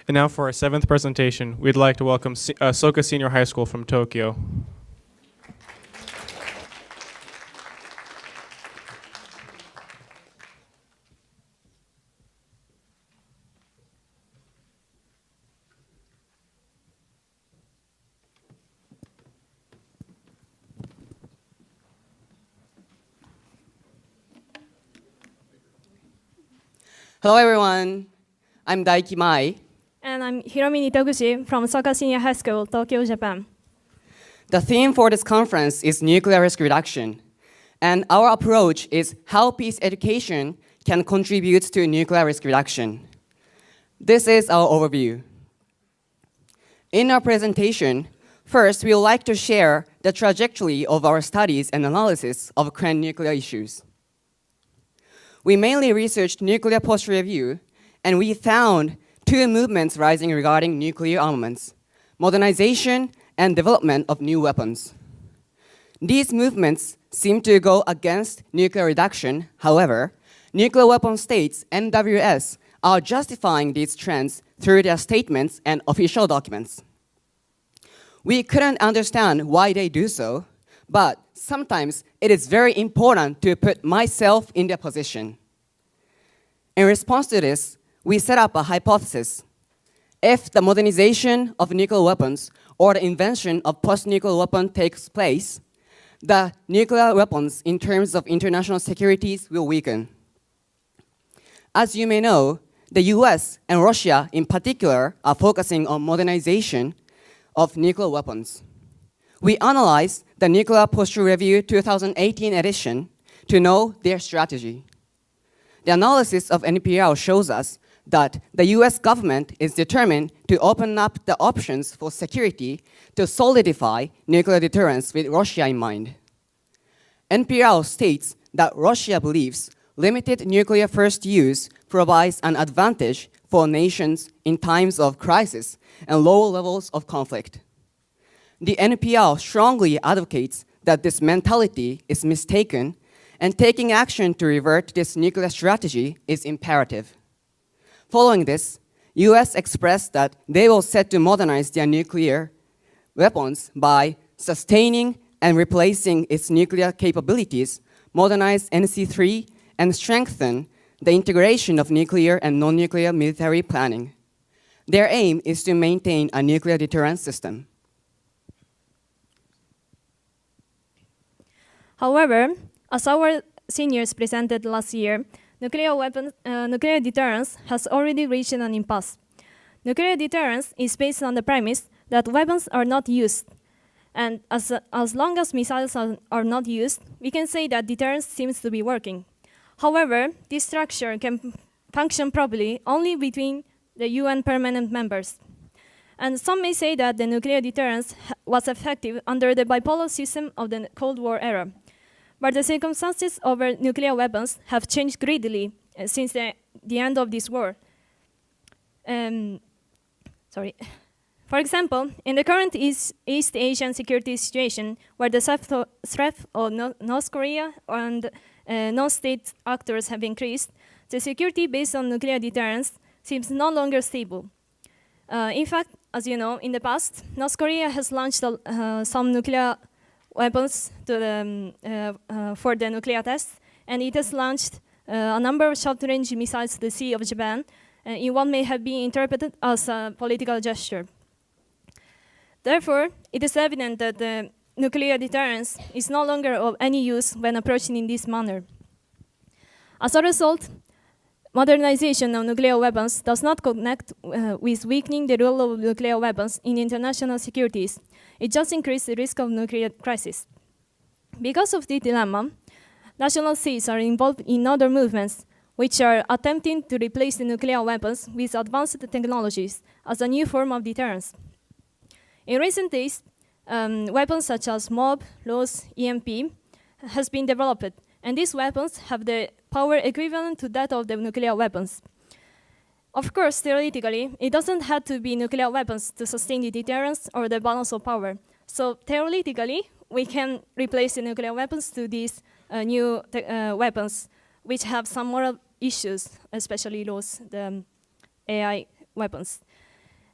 And now for our 7th presentation, we'd like to welcome Soka Senior High School from Tokyo. Hello everyone, I'm Daiki Mai. And I'm Hiromi Nitoguchi from Soka Senior High School, Tokyo, Japan. The theme for this conference is nuclear risk reduction. And our approach is how peace education can contribute to nuclear risk reduction. This is our overview. In our presentation, first we would like to share the trajectory of our studies and analysis of current nuclear issues. We mainly researched nuclear posture review, and we found two movements rising regarding nuclear armaments: modernization and development of new weapons. These movements seem to go against nuclear reduction. However, nuclear weapon states, NWS, are justifying these trends through their statements and official documents. We couldn't understand why they do so, but sometimes it is very important to put myself in their position. In response to this, we set up a hypothesis. If the modernization of nuclear weapons or the invention of post-nuclear weapon takes place, the nuclear weapons in terms of international security will weaken. As you may know, the US and Russia in particular are focusing on modernization of nuclear weapons. We analyzed the Nuclear Posture Review 2018 edition to know their strategy. The analysis of NPR shows us that the US government is determined to open up the options for security to solidify nuclear deterrence with Russia in mind. NPR states that Russia believes limited nuclear first use provides an advantage for nations in times of crisis and low levels of conflict. The NPR strongly advocates that this mentality is mistaken, and taking action to revert this nuclear strategy is imperative. Following this, US expressed that they will set to modernize their nuclear weapons by sustaining and replacing its nuclear capabilities, modernize NC3, and strengthen the integration of nuclear and non-nuclear military planning. Their aim is to maintain a nuclear deterrence system. However, as our seniors presented last year, nuclear deterrence has already reached an impasse. Nuclear deterrence is based on the premise that weapons are not used. And as long as missiles are not used, we can say that deterrence seems to be working. However, this structure can function properly only between the UN permanent members. And some may say that the nuclear deterrence was effective under the bipolar system of the Cold War era. But the circumstances over nuclear weapons have changed greatly since the end of this war. For example, in the current East Asian security situation, where the threat of North Korea and non-state actors have increased, the security based on nuclear deterrence seems no longer stable. In fact, as you know, in the past, North Korea has launched some nuclear weapons for the nuclear tests, and it has launched a number of short-range missiles to the Sea of Japan in what may have been interpreted as a political gesture. Therefore, it is evident that the nuclear deterrence is no longer of any use when approaching in this manner. As a result, modernization of nuclear weapons does not connect with weakening the role of nuclear weapons in international securities. It just increases the risk of nuclear crisis. Because of this dilemma, national states are involved in other movements which are attempting to replace the nuclear weapons with advanced technologies as a new form of deterrence. In recent days, weapons such as MOB, LOS, EMP has been developed, and these weapons have the power equivalent to that of the nuclear weapons. Of course, theoretically, it doesn't have to be nuclear weapons to sustain the deterrence or the balance of power. So theoretically, we can replace the nuclear weapons to these new weapons, which have some moral issues, especially those the AI weapons.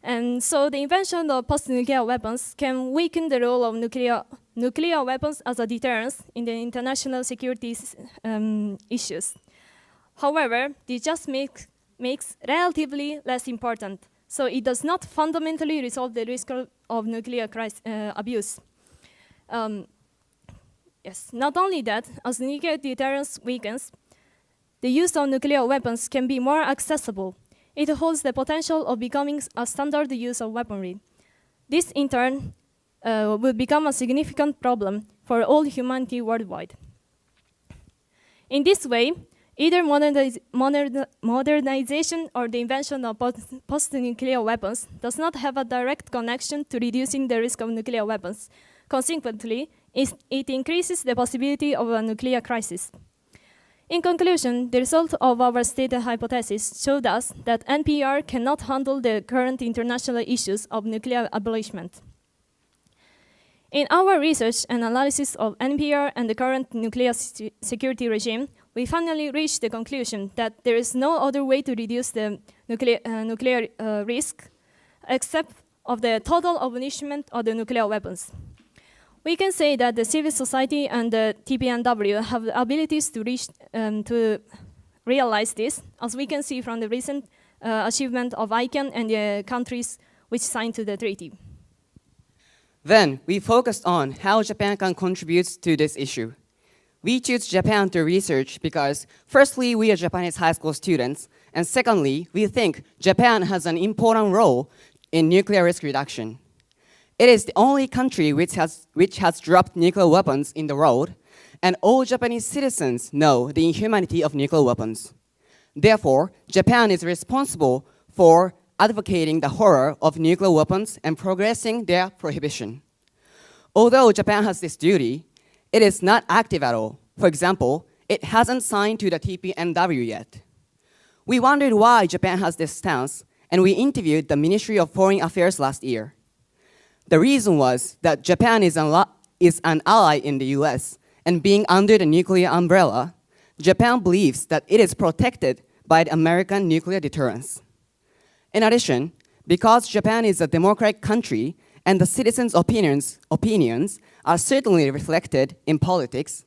And so the invention of post-nuclear weapons can weaken the role of nuclear weapons as a deterrence in the international security issues. However, this just makes relatively less important, so it does not fundamentally resolve the risk of nuclear abuse. Yes, not only that, as nuclear deterrence weakens, the use of nuclear weapons can be more accessible. It holds the potential of becoming a standard use of weaponry. This, in turn, will become a significant problem for all humanity worldwide. In this way, either modernization or the invention of post-nuclear weapons does not have a direct connection to reducing the risk of nuclear weapons. Consequently, it increases the possibility of a nuclear crisis. In conclusion, the result of our stated hypothesis showed us that NPR cannot handle the current international issues of nuclear abolishment. In our research and analysis of NPR and the current nuclear security regime, we finally reached the conclusion that there is no other way to reduce the nuclear risk except of the total abolishment of the nuclear weapons. We can say that the civil society and the TPNW have the abilities to realize this, as we can see from the recent achievement of ICANN and the countries which signed to the treaty. Then, we focused on how Japan can contribute to this issue. We choose Japan to research because, firstly, we are Japanese high school students, and secondly, we think Japan has an important role in nuclear risk reduction. It is the only country which has dropped nuclear weapons in the world, and all Japanese citizens know the inhumanity of nuclear weapons. Therefore, Japan is responsible for advocating the horror of nuclear weapons and progressing their prohibition. Although Japan has this duty, it is not active at all. For example, it hasn't signed to the TPNW yet. We wondered why Japan has this stance, and we interviewed the Ministry of Foreign Affairs last year. The reason was that Japan is an ally in the US, and being under the nuclear umbrella, Japan believes that it is protected by the American nuclear deterrence. In addition, because Japan is a democratic country and the citizens' opinions are certainly reflected in politics,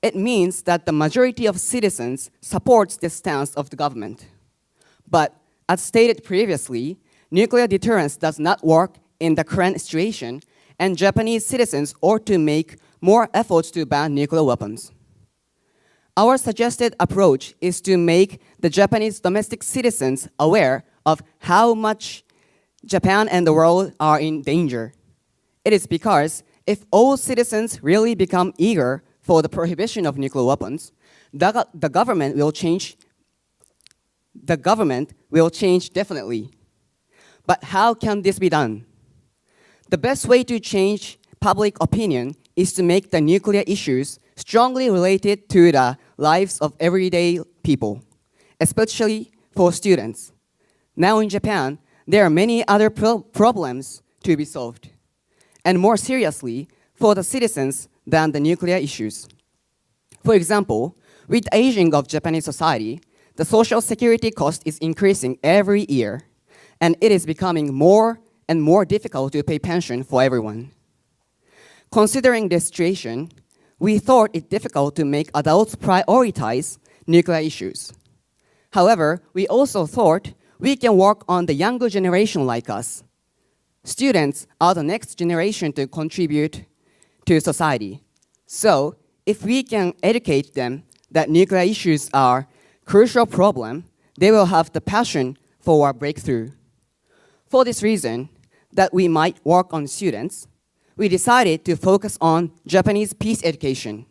it means that the majority of citizens supports the stance of the government. But as stated previously, nuclear deterrence does not work in the current situation, and Japanese citizens ought to make more efforts to ban nuclear weapons. Our suggested approach is to make the Japanese domestic citizens aware of how much Japan and the world are in danger. It is because if all citizens really become eager for the prohibition of nuclear weapons, the government will change definitely. But how can this be done? The best way to change public opinion is to make the nuclear issues strongly related to the lives of everyday people, especially for students. Now in Japan, there are many other problems to be solved, and more seriously, for the citizens than the nuclear issues. For example, with the aging of Japanese society, the social security cost is increasing every year, and it is becoming more and more difficult to pay pension for everyone. Considering this situation, we thought it difficult to make adults prioritize nuclear issues. However, we also thought we can work on the younger generation like us. Students are the next generation to contribute to society. So, if we can educate them that nuclear issues are a crucial problem, they will have the passion for a breakthrough. For this reason, that we might work on students, we decided to focus on Japanese peace education.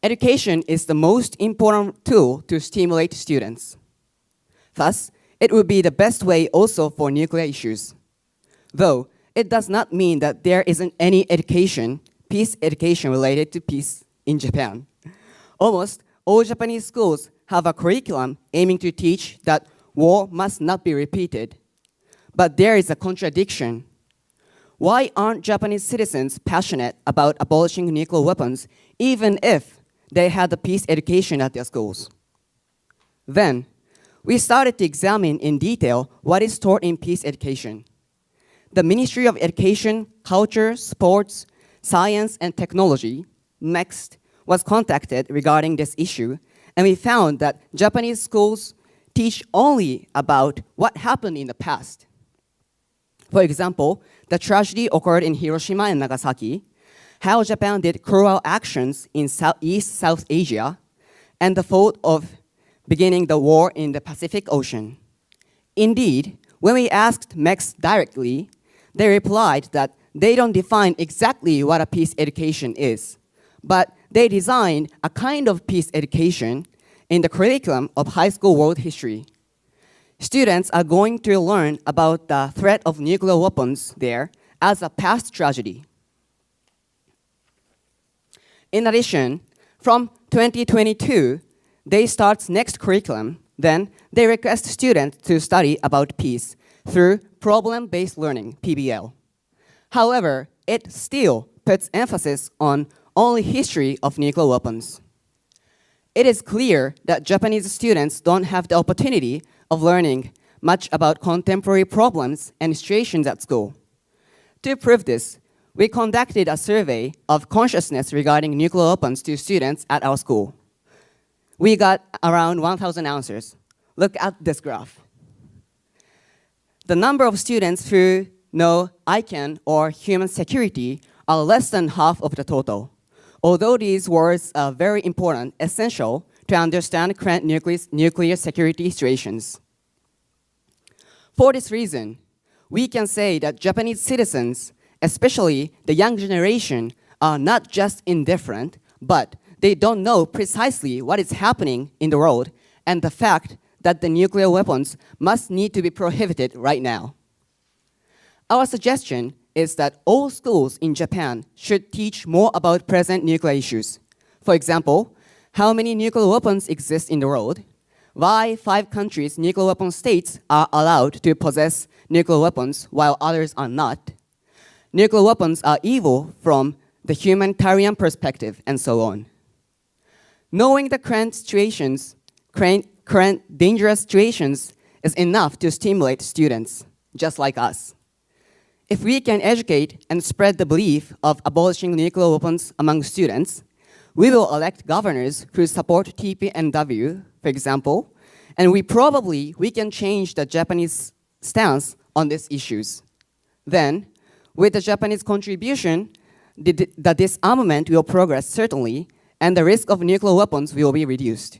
Education is the most important tool to stimulate students. Thus, it would be the best way also for nuclear issues. Though, it does not mean that there isn't any peace education related to peace in Japan. Almost all Japanese schools have a curriculum aiming to teach that war must not be repeated. But there is a contradiction. Why aren't Japanese citizens passionate about abolishing nuclear weapons, even if they had the peace education at their schools? Then, we started to examine in detail what is taught in peace education. The Ministry of Education, Culture, Sports, Science, and Technology, MEXT, was contacted regarding this issue, and we found that Japanese schools teach only about what happened in the past. For example, the tragedy occurred in Hiroshima and Nagasaki, how Japan did cruel actions in East South Asia, and the fault of beginning the war in the Pacific Ocean. Indeed, when we asked MEX directly, they replied that they don't define exactly what a peace education is, but they designed a kind of peace education in the curriculum of high school world history. Students are going to learn about the threat of nuclear weapons there as a past tragedy. In addition, from 2022, they start next curriculum, then they request students to study about peace through problem-based learning, PBL. However, it still puts emphasis on only history of nuclear weapons. It is clear that Japanese students don't have the opportunity of learning much about contemporary problems and situations at school. To prove this, we conducted a survey of consciousness regarding nuclear weapons to students at our school. We got around 1,000 answers. Look at this graph. The number of students who know ICANN or human security are less than half of the total. Although these words are very important, essential to understand current nuclear security situations. For this reason, we can say that Japanese citizens, especially the young generation, are not just indifferent, but they don't know precisely what is happening in the world and the fact that the nuclear weapons must need to be prohibited right now. Our suggestion is that all schools in Japan should teach more about present nuclear issues. For example, how many nuclear weapons exist in the world, why 5 countries' nuclear weapon states are allowed to possess nuclear weapons while others are not, nuclear weapons are evil from the humanitarian perspective, and so on. Knowing the current dangerous situations is enough to stimulate students, just like us. If we can educate and spread the belief of abolishing nuclear weapons among students, we will elect governors who support TPNW, for example, and we can change the Japanese stance on these issues. Then, with the Japanese contribution, the disarmament will progress certainly, and the risk of nuclear weapons will be reduced.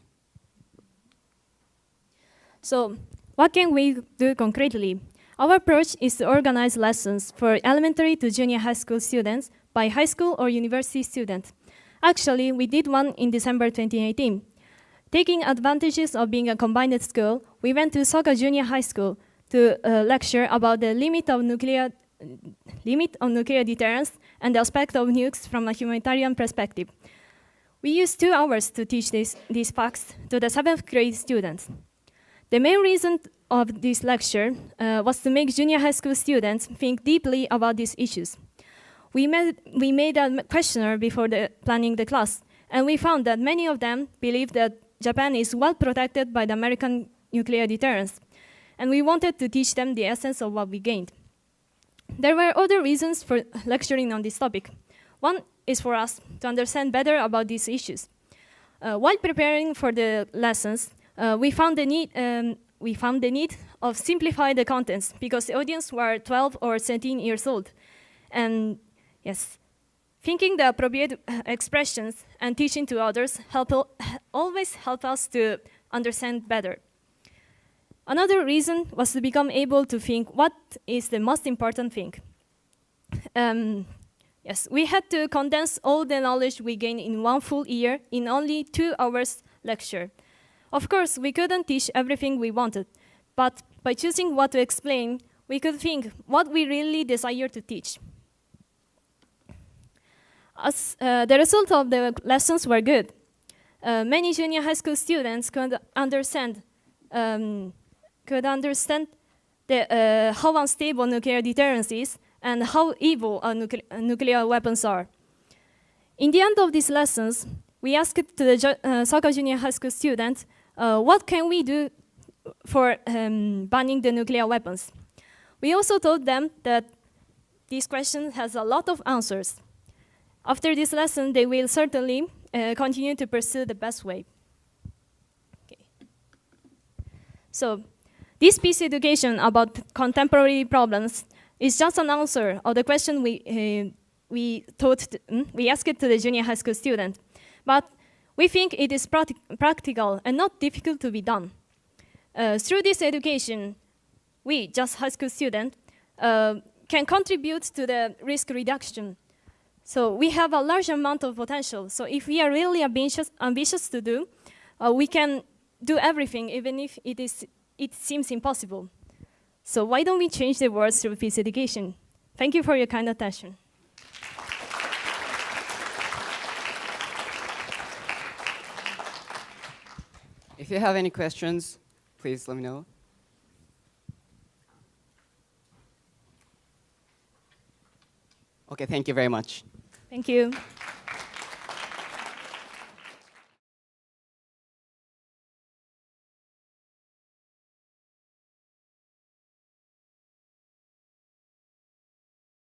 So, what can we do concretely? Our approach is to organize lessons for elementary to junior high school students by high school or university students. Actually, we did one in December 2018. Taking advantages of being a combined school, we went to Soka Junior High School to lecture about the limit on nuclear deterrence and the aspect of nukes from a humanitarian perspective. We used 2 hours to teach these facts to the 7th grade students. The main reason of this lecture was to make junior high school students think deeply about these issues. We made a questionnaire before planning the class, and we found that many of them believe that Japan is well protected by the American nuclear deterrence, and we wanted to teach them the essence of what we gained. There were other reasons for lecturing on this topic. One is for us to understand better about these issues. While preparing for the lessons, we found the need of simplify the contents because the audience were 12 or 17 years old. And yes, thinking the appropriate expressions and teaching to others always help us to understand better. Another reason was to become able to think what is the most important thing. Yes, we had to condense all the knowledge we gained in 1 full year in only 2 hours lecture. Of course, we couldn't teach everything we wanted, but by choosing what to explain, we could think what we really desire to teach. As the result of the lessons were good. Many junior high school students could understand how unstable nuclear deterrence is and how evil nuclear weapons are. In the end of these lessons, we asked to the Soka Junior High School students, what can we do for banning the nuclear weapons. We also told them that this question has a lot of answers. After this lesson, they will certainly continue to pursue the best way. Okay. So, this peace education about contemporary problems is just an answer of the question we asked it to the junior high school student. But we think it is practical and not difficult to be done. Through this education, we, just high school students, can contribute to the risk reduction. So we have a large amount of potential. So if we are really ambitious to do, we can do everything, even if it seems impossible. So why don't we change the world through peace education? Thank you for your kind attention. If you have any questions, please let me know. Okay, thank you very much. Thank you.